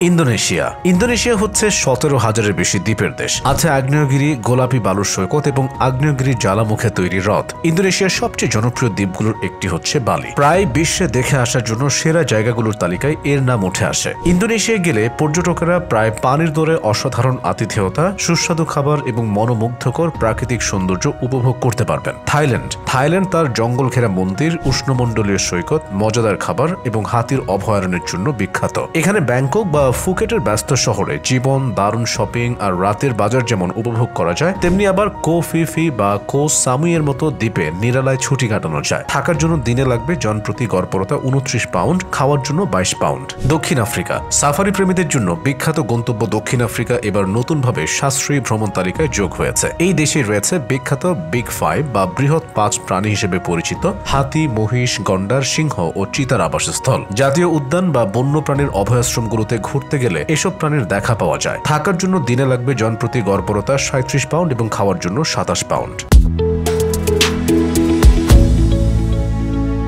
Indonesia হচ্ছে 17,000-এর বেশি দ্বীপের দেশ। আছে আগ্নেয়গিরি, গোলাপি বালুর সৈকত এবং আগ্নেয়গিরির জ্বালামুখে তৈরি হ্রদ। ইন্দোনেশিয়ার সবচেয়ে জনপ্রিয় দ্বীপগুলোর একটি হচ্ছে বালি। প্রায় বিশ্বে দেখে আসার জন্য সেরা জায়গাগুলোর তালিকায় এর নাম উঠে আসে। ইন্দোনেশিয়ায় গেলে পর্যটকেরা প্রায় পানির দরে অসাধারণ আতিথেয়তা, সুস্বাদু খাবার এবং মনোমুগ্ধকর প্রাকৃতিক সৌন্দর্য উপভোগ করতে পারবেন। থাইল্যান্ড তার জঙ্গল ঘেরা মন্দির, উষ্ণমণ্ডলীয় সৈকত, মজাদার খাবার এবং হাতির অভয়ারণ্যের জন্য বিখ্যাত। এখানে ব্যাংকক বা ফুকেটের ব্যস্ত শহরে জীবন, দারুণ শপিং আর রাতের বাজার যেমন উপভোগ করা যায়, তেমনি আবার কো ফি বা কো সামুইয়ের মতো দ্বীপে নিরালায় ছুটি কাটানো যায়। থাকার জন্য দিনে লাগবে জনপ্রতি গড়পড়তা 29 পাউন্ড, খাওয়ার জন্য 22 পাউন্ড। দক্ষিণ আফ্রিকা সাফারি প্রেমীদের জন্য বিখ্যাত গন্তব্য দক্ষিণ আফ্রিকা এবার নতুনভাবে সাশ্রয়ী ভ্রমণ তালিকায় যোগ হয়েছে। এই দেশে রয়েছে বিখ্যাত বিগ 5 বা বৃহৎ 5 প্রাণী হিসেবে পরিচিত হাতি, মহিষ, গন্ডার, সিংহ ও চিতার আবাসস্থল। জাতীয় উদ্যান বা বন্যপ্রাণীর অভয়াশ্রমগুলোতে ঘুরতে গেলে এসব প্রাণীর দেখা পাওয়া যায়। থাকার জন্য দিনে লাগবে জনপ্রতি গড়পড়তা 37 পাউন্ড এবং খাওয়ার জন্য 27 পাউন্ড।